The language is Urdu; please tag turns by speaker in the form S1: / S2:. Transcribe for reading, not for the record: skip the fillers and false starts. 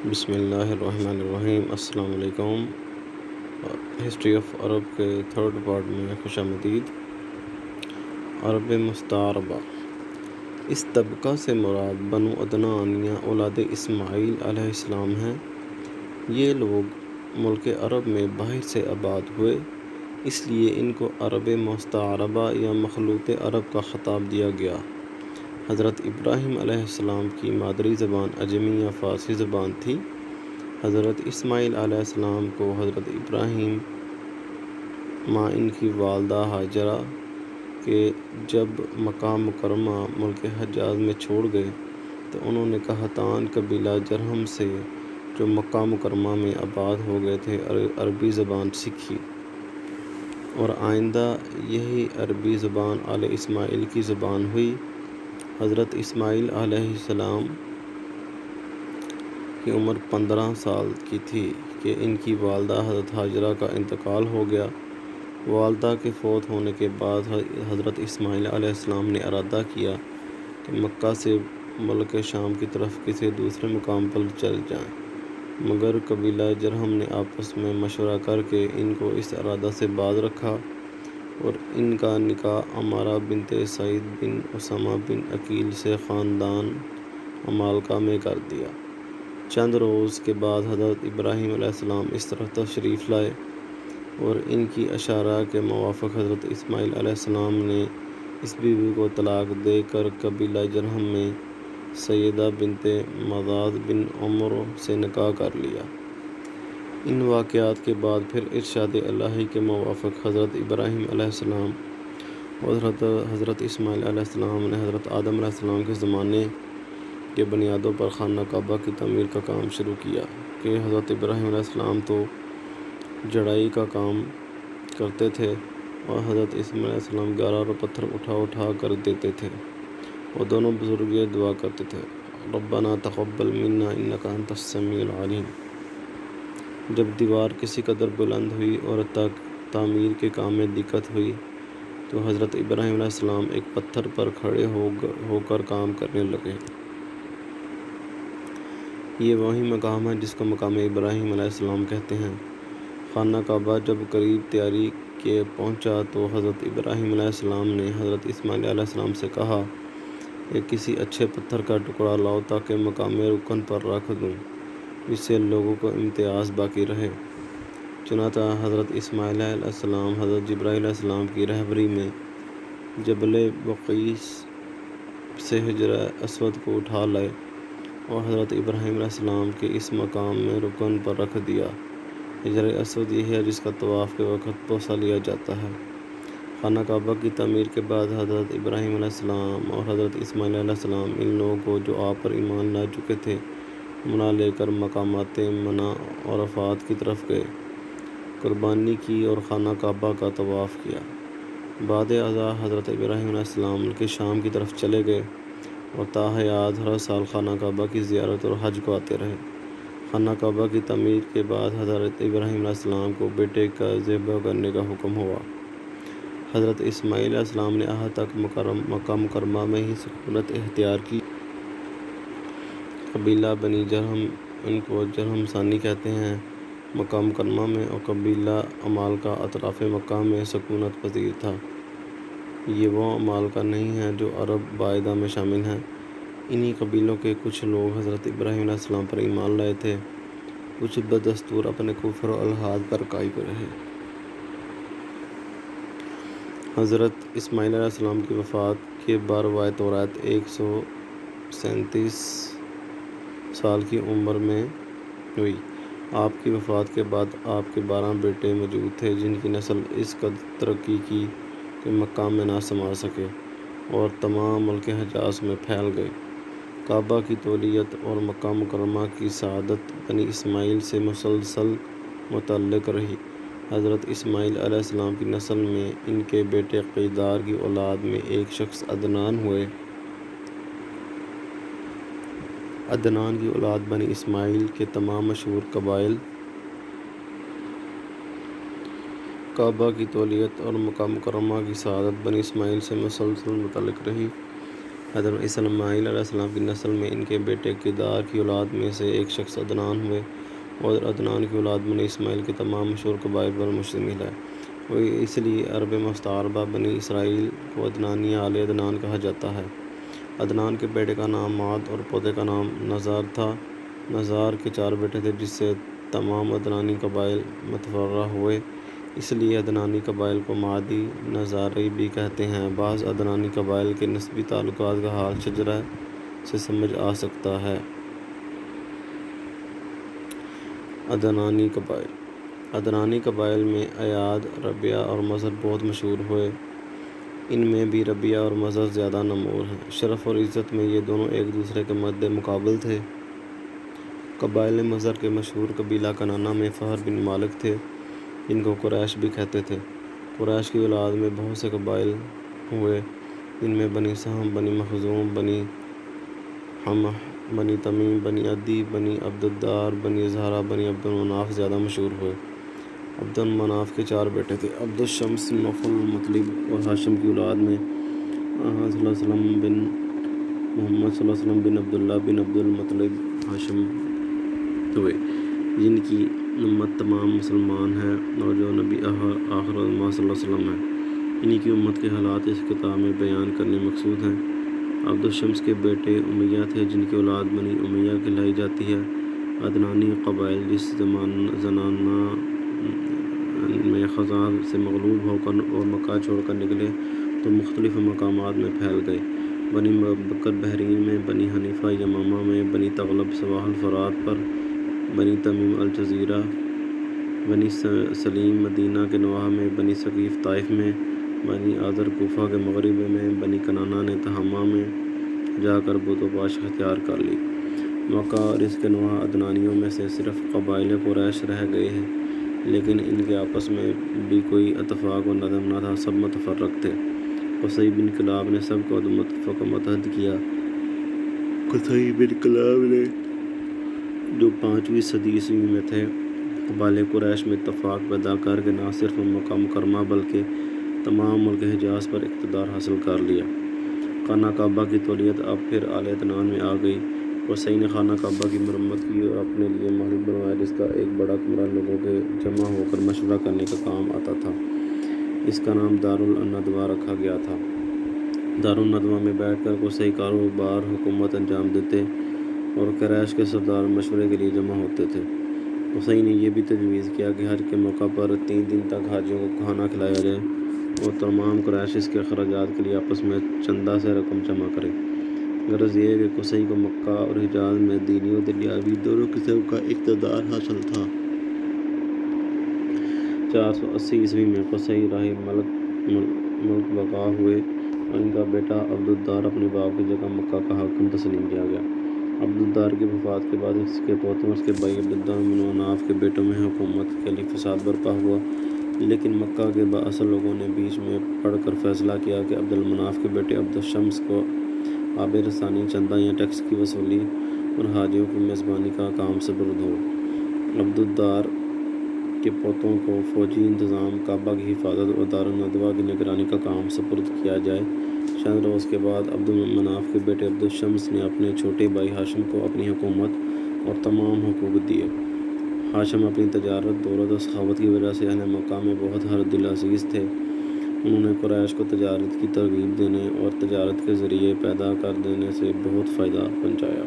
S1: بسم اللہ الرحمن الرحیم۔ السلام علیکم۔ ہسٹری آف عرب کے تھرڈ پارٹ میں خوش آمدید۔ عرب مستعربہ، اس طبقہ سے مراد بنو عدنان یا اولاد اسماعیل علیہ السلام ہیں۔ یہ لوگ ملک عرب میں باہر سے آباد ہوئے، اس لیے ان کو عرب مستعربہ یا مخلوط عرب کا خطاب دیا گیا۔ حضرت ابراہیم علیہ السلام کی مادری زبان عجمی یا فارسی زبان تھی۔ حضرت اسماعیل علیہ السلام کو حضرت ابراہیم ماں ان کی والدہ ہاجرہ کے جب مکہ مکرمہ ملک حجاز میں چھوڑ گئے تو انہوں نے قحطان قبیلہ جرہم سے جو مکہ مکرمہ میں آباد ہو گئے تھے عربی زبان سیکھی، اور آئندہ یہی عربی زبان آل اسماعیل کی زبان ہوئی۔ حضرت اسماعیل علیہ السلام کی عمر 15 سال کی تھی کہ ان کی والدہ حضرت ہاجرہ کا انتقال ہو گیا۔ والدہ کے فوت ہونے کے بعد حضرت اسماعیل علیہ السلام نے ارادہ کیا کہ مکہ سے ملک شام کی طرف کسی دوسرے مقام پر چل جائیں، مگر قبیلہ جرہم نے آپس میں مشورہ کر کے ان کو اس ارادہ سے باز رکھا اور ان کا نکاح عمارہ بنت سعید بن اسامہ بن عقیل سے خاندان عمالقہ میں کر دیا۔ چند روز کے بعد حضرت ابراہیم علیہ السلام اس طرف تشریف لائے اور ان کی اشارہ کے موافق حضرت اسماعیل علیہ السلام نے اس بیوی کو طلاق دے کر قبیلہ جرہم میں سیدہ بنت مضاد بن عمرو سے نکاح کر لیا۔ ان واقعات کے بعد پھر ارشاد الہی کے موافق حضرت ابراہیم علیہ السلام اور حضرت اسماعیل علیہ السلام نے حضرت آدم علیہ السلام کے زمانے کے بنیادوں پر خانہ کعبہ کی تعمیر کا کام شروع کیا کہ حضرت ابراہیم علیہ السلام تو جڑائی کا کام کرتے تھے اور حضرت اسماعیل علیہ السلام گارا اور پتھر اٹھا کر دیتے تھے، اور دونوں بزرگ یہ دعا کرتے تھے، ربنا تقبل منا انک انت السمیع العلیم۔ جب دیوار کسی قدر بلند ہوئی اور تعمیر کے کام میں دقت ہوئی تو حضرت ابراہیم علیہ السلام ایک پتھر پر کھڑے ہو کر کام کرنے لگے۔ یہ وہی مقام ہے جس کو مقام ابراہیم علیہ السلام کہتے ہیں۔ خانہ کعبہ جب قریب تیاری کے پہنچا تو حضرت ابراہیم علیہ السلام نے حضرت اسماعیل علیہ السلام سے کہا کہ کسی اچھے پتھر کا ٹکڑا لاؤ تاکہ مقام رکن پر رکھ دوں، جس سے لوگوں کو امتیاز باقی رہے۔ چنانچہ حضرت اسماعیل علیہ السلام حضرت جبرائیل علیہ السلام کی رہبری میں جبل بقیس سے حجر اسود کو اٹھا لائے اور حضرت ابراہیم علیہ السلام کے اس مقام میں رکن پر رکھ دیا۔ حجر اسود یہ ہے جس کا طواف کے وقت بوسہ لیا جاتا ہے۔ خانہ کعبہ کی تعمیر کے بعد حضرت ابراہیم علیہ السلام اور حضرت اسماعیل علیہ السلام ان لوگوں کو جو آپ پر ایمان لا چکے تھے منع لے کر مقامات منی اور عرفات کی طرف گئے، قربانی کی اور خانہ کعبہ کا طواف کیا۔ بعد ازاں حضرت ابراہیم علیہ السلام ملک شام کی طرف چلے گئے اور تا حیات ہر سال خانہ کعبہ کی زیارت اور حج کو آتے رہے۔ خانہ کعبہ کی تعمیر کے بعد حضرت ابراہیم علیہ السلام کو بیٹے کا ذبح کرنے کا حکم ہوا۔ حضرت اسماعیل علیہ السلام نے آج تک مکہ مکرمہ میں ہی سکونت اختیار کی۔ قبیلہ بنی جرہم، ان کو جرہم ثانی کہتے ہیں، مکہ مکرمہ میں اور قبیلہ عمالقہ اطراف مکہ میں سکونت پذیر تھا۔ یہ وہ عمالقہ نہیں ہیں جو عرب بائدہ میں شامل ہیں۔ انہی قبیلوں کے کچھ لوگ حضرت ابراہیم علیہ السلام پر ایمان لائے تھے، کچھ بدستور اپنے کفر و الحاد پر قائم رہے۔ حضرت اسماعیل علیہ السلام کی وفات کے بروایت توریت 137 سال کی عمر میں ہوئی۔ آپ کی وفات کے بعد آپ کے 12 بیٹے موجود تھے جن کی نسل اس قدر ترقی کی کہ مکہ میں نہ سما سکے اور تمام ملک حجاز میں پھیل گئے۔ کعبہ کی تولیت اور مکہ مکرمہ کی سعادت بنی اسماعیل سے مسلسل متعلق رہی۔ حضرت اسماعیل علیہ السلام کی نسل میں ان کے بیٹے قیدار کی اولاد میں ایک شخص عدنان ہوئے۔ عدنان کی اولاد بنی اسماعیل کے تمام مشہور قبائل۔ کعبہ کی تولیت اور مکہ مکرمہ کی سعادت بنی اسماعیل سے مسلسل متعلق رہی۔ حضرت اسماعیل علیہ السلام کی نسل میں ان کے بیٹے کدار کی اولاد میں سے ایک شخص عدنان ہوئے، اور عدنان کی اولاد بنی اسماعیل کے تمام مشہور قبائل پر مشتمل ہے، اور اس لیے عرب مستعربہ بنی اسرائیل کو عدنانی آل عدنان کہا جاتا ہے۔ عدنان کے بیٹے کا نام ماد اور پوتے کا نام نزار تھا۔ نزار کے 4 بیٹے تھے، جس سے تمام عدنانی قبائل متفرع ہوئے، اس لیے عدنانی قبائل کو مادی نزاری بھی کہتے ہیں۔ بعض عدنانی قبائل کے نسبی تعلقات کا حال شجرہ سے سمجھ آ سکتا ہے۔ عدنانی قبائل عدنانی قبائل میں ایاد، ربیہ اور مضر بہت مشہور ہوئے۔ ان میں بھی ربیہ اور مضر زیادہ نمور ہیں۔ شرف اور عزت میں یہ دونوں ایک دوسرے کے مد مقابل تھے۔ قبائل مضر کے مشہور قبیلہ کنانہ میں فہر بن مالک تھے، جن کو قریش بھی کہتے تھے۔ قریش کی اولاد میں بہت سے قبائل ہوئے، جن میں بنی سہم، بنی مخزوم، بنی حمح، بنی تمیم، بنی عدی، بنی عبد الدار، بنی زہرہ، بنی عبد المناف زیادہ مشہور ہوئے۔ عبد المناف کے 4 بیٹے تھے، عبد الشمس، نوفل، مطلب اور ہاشم کی اولاد میں آقا صلی اللہ علیہ وسلم بن محمد صلی اللہ علیہ وسلم بن عبداللہ بن عبد المطلب ہاشم ہوئے، جن کی امت تمام مسلمان ہے اور جو نبی آخر الزمان صلی اللہ علیہ وسلم ہیں۔ انہی کی امت کے حالات اس کتاب میں بیان کرنے مقصود ہیں۔ عبد الشمس کے بیٹے امیہ تھے، جن کی اولاد بنی امیہ کہلائی جاتی ہے۔ عدنانی قبائل جس زمانہ میں خزاع سے مغلوب ہو کر اور مکہ چھوڑ کر نکلے تو مختلف مقامات میں پھیل گئے۔ بنی بکر بحرین میں، بنی حنیفہ یمامہ میں، بنی تغلب سواحل فرات پر، بنی تمیم الجزیرہ، بنی سلیم مدینہ کے نواح میں، بنی ثقیف طائف میں، بنی آذر کوفہ کے مغرب میں، بنی کنانہ نے تہامہ میں جا کر بت و پاش اختیار کر لی۔ مکہ اور اس کے نواح عدنانیوں میں سے صرف قبائل قریش رہ گئے ہیں، لیکن ان کے آپس میں بھی کوئی اتفاق و نظم نہ تھا، سب متفرق تھے۔ قصی بن کلاب نے سب کو متفق و متحد کیا۔ قصی بن کلاب نے، جو 5ویں صدی عیسوی میں تھے، قبائل قریش میں اتفاق پیدا کر کے نہ صرف مکہ مکرمہ بلکہ تمام ملک حجاز پر اقتدار حاصل کر لیا۔ خانہ کعبہ کی تولیت اب پھر آل عدنان میں آ گئی۔ قصی نے خانہ کعبہ کی مرمت کی اور اپنے لیے محل بنوایا، جس کا ایک بڑا کمرہ لوگوں کے جمع ہو کر مشورہ کرنے کا کام آتا تھا۔ اس کا نام دار الندوہ رکھا گیا تھا۔ دار الندوہ میں بیٹھ کر قصی کاروبار حکومت انجام دیتے اور قریش کے سردار مشورے کے لیے جمع ہوتے تھے۔ قصی نے یہ بھی تجویز کیا کہ حج کے موقع پر 3 دن تک حاجیوں کو کھانا کھلایا جائے اور تمام قریش اس کے اخراجات کے لیے آپس میں چندہ سے رقم جمع کرے۔ غرض یہ کہ قصی کو مکہ اور حجاز میں دینی و دنیاوی دونوں قسم کا اقتدار حاصل تھا۔ 480 عیسوی میں قصی راہی ملک بقا ہوئے اور ان کا بیٹا عبد الدار اپنے باپ کی جگہ مکہ کا حاکم تسلیم کیا گیا۔ عبد الدار کی وفات کے بعد اس کے پوتوں اور اس کے بھائی عبد الدار بن مناف کے بیٹوں میں حکومت کے لیے فساد برپا ہوا، لیکن مکہ کے بااثر لوگوں نے بیچ میں پڑھ کر فیصلہ کیا کہ عبد المناف کے بیٹے عبد الشمس کو آب رسانی، چندہ یا ٹیکس کی وصولی اور حاجیوں کی میزبانی کا کام سپرد ہو۔ عبد الدار کے پوتوں کو فوجی انتظام، کعبہ کی حفاظت اور دار الندوہ کی نگرانی کا کام سپرد کیا جائے۔ چند روز کے بعد عبد المناف کے بیٹے عبد الشمس نے اپنے چھوٹے بھائی ہاشم کو اپنی حکومت اور تمام حقوق دیے۔ ہاشم اپنی تجارت، دولت اور سخاوت کی وجہ سے اہل مکہ میں بہت ہر دل عزیز تھے۔ انہوں نے قریش کو تجارت کی ترغیب دینے اور تجارت کے ذریعے پیدا کر دینے سے بہت فائدہ پہنچایا۔